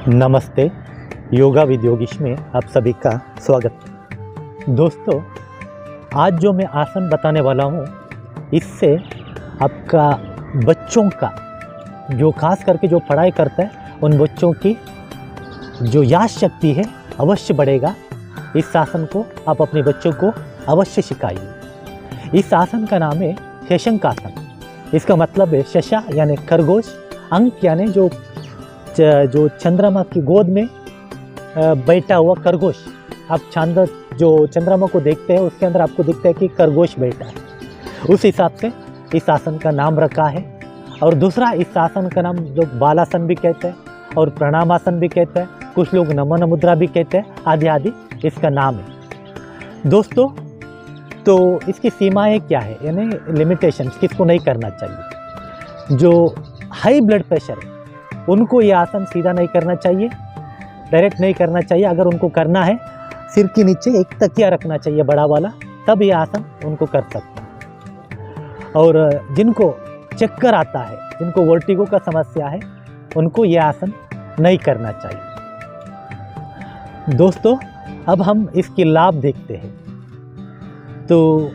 नमस्ते, yoga with Yogish में आप सभी का स्वागत। दोस्तों, आज जो मैं आसन बताने वाला हूँ, इससे आपका बच्चों का जो खास करके जो पढ़ाई करता है उन बच्चों की जो याद शक्ति है अवश्य बढ़ेगा। इस आसन को आप अपने बच्चों को अवश्य सिखाइए। इस आसन का नाम है शशांक आसन। इसका मतलब है शशा यानी खरगोश, अंक यानी जो चंद्रमा की गोद में बैठा हुआ खरगोश। आप चांद जो चंद्रमा को देखते हैं उसके अंदर आपको दिखता है कि खरगोश बैठा है। उस हिसाब से इस आसन का नाम रखा है। और दूसरा, इस आसन का नाम जो बालासन भी कहते हैं और प्रणामासन भी कहते हैं, कुछ लोग नमन मुद्रा भी कहते हैं, आदि आदि इसका नाम है। दोस्तों, तो इसकी सीमाएं क्या है, यानी लिमिटेशंस, किसको नहीं करना चाहिए। जो हाई ब्लड प्रेशर है उनको ये आसन सीधा नहीं करना चाहिए, डायरेक्ट नहीं करना चाहिए। अगर उनको करना है, सिर के नीचे एक तकिया रखना चाहिए बड़ा वाला, तब ये आसन उनको कर सकते हैं। और जिनको चक्कर आता है, जिनको वर्टिगो का समस्या है, उनको ये आसन नहीं करना चाहिए। दोस्तों, अब हम इसके लाभ देखते हैं। तो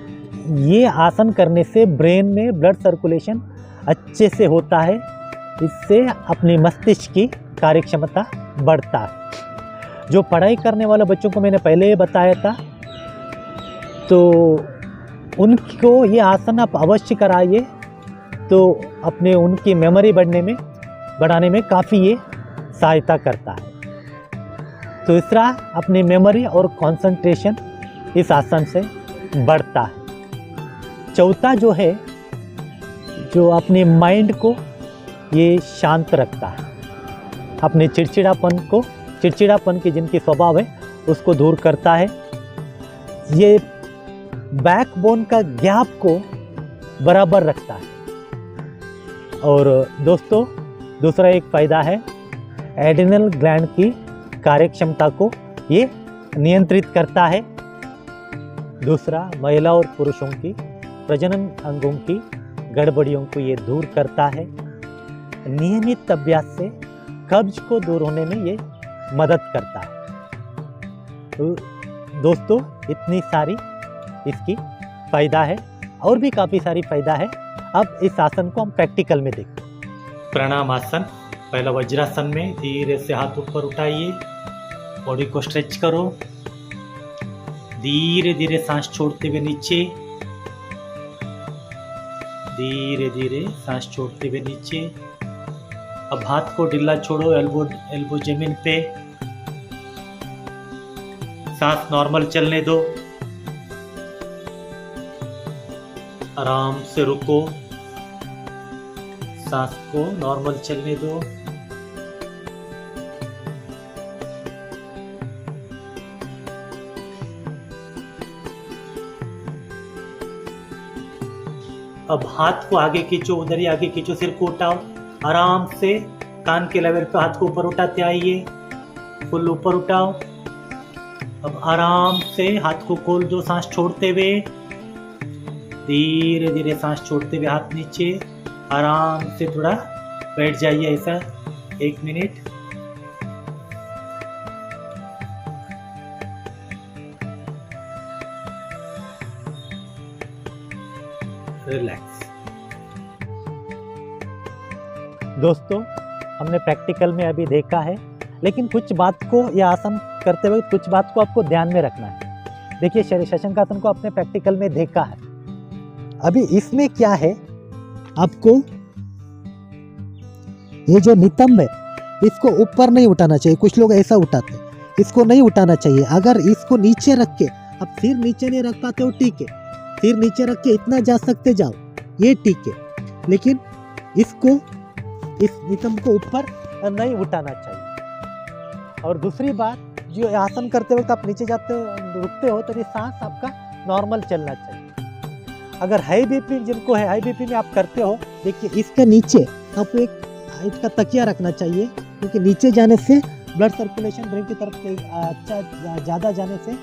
ये आसन करने से ब्रेन में ब्लड सर्कुलेशन अच्छे से होता है। इससे अपनी मस्तिष्क की कार्यक्षमता बढ़ता है। जो पढ़ाई करने वाले बच्चों को मैंने पहले ही बताया था, तो उनको ये आसन आप अवश्य कराइए, तो अपने उनकी मेमोरी बढ़ाने में काफ़ी ये सहायता करता है। तो तीसरा, अपनी मेमोरी और कंसंट्रेशन इस आसन से बढ़ता है। चौथा जो है, जो अपने माइंड को ये शांत रखता है। अपने चिड़चिड़ापन की जिनकी स्वभाव है उसको दूर करता है। ये बैकबोन का गैप को बराबर रखता है। और दोस्तों, दूसरा एक फ़ायदा है, एड्रिनल ग्लैंड की कार्यक्षमता को ये नियंत्रित करता है। दूसरा, महिला और पुरुषों की प्रजनन अंगों की गड़बड़ियों को ये दूर करता है। नियमित अभ्यास से कब्ज को दूर होने में ये मदद करता है। तो दोस्तों, इतनी सारी इसकी फ़ायदा है और भी काफ़ी सारी फ़ायदा है। अब इस आसन को हम प्रैक्टिकल में देखते हैं। प्रणाम आसन। पहला वज्रासन में धीरे से हाथ ऊपर उठाइए, बॉडी को स्ट्रेच करो, धीरे धीरे सांस छोड़ते हुए नीचे, धीरे धीरे सांस छोड़ते हुए नीचे। अब हाथ को ढीला छोड़ो, एल्बो जमीन पे, सांस नॉर्मल चलने दो, आराम से रुको, सांस को नॉर्मल चलने दो। अब हाथ को आगे खींचो, उधर ही आगे खींचो, सिर को उठाओ, आराम से कान के लेवल पे हाथ को ऊपर उठाते आइए, फुल ऊपर उठाओ। अब आराम से हाथ को खोल दो, सांस छोड़ते हुए, धीरे धीरे सांस छोड़ते हुए हाथ नीचे, आराम से थोड़ा बैठ जाइए, ऐसा 1 मिनट। रिलैक्स। दोस्तों, हमने प्रैक्टिकल में अभी देखा है, लेकिन कुछ बात को यह आसन करते हुए कुछ बात को आपको ध्यान में रखना है। देखिए, शशांक आसन को आपने प्रैक्टिकल में देखा है। अभी इसमें क्या है, आपको ये जो नितंब है इसको ऊपर नहीं उठाना चाहिए। कुछ लोग ऐसा उठाते हैं, इसको नहीं उठाना चाहिए। अगर इसको नीचे रख के, आप सिर नीचे नहीं रख पाते हो, ठीक है, सिर नीचे रख के इतना जा सकते जाओ, ये ठीक है, लेकिन इसको, इस नितंब को ऊपर नहीं उठाना चाहिए। और दूसरी बात, जो आसन करते वक्त आप नीचे जाते हो, रुकते हो, तो ये सांस आपका नॉर्मल चलना चाहिए। अगर हाई बीपी जिनको है, हाई बीपी में आप करते हो, देखिए इसके नीचे आपको एक हाइट का तकिया रखना चाहिए, क्योंकि नीचे जाने से ब्लड सर्कुलेशन ब्रेन की तरफ ज़्यादा जाने से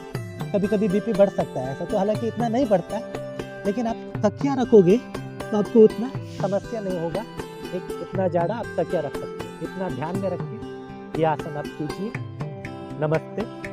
कभी कभी बीपी बढ़ सकता है। ऐसा तो हालांकि इतना नहीं बढ़ता है, लेकिन आप तकिया रखोगे तो आपको उतना समस्या नहीं होगा। इतना ज़्यादा आप तकिया रख सकते हैं। इतना ध्यान में रखिए। ये आसन आप कीजिए। नमस्ते।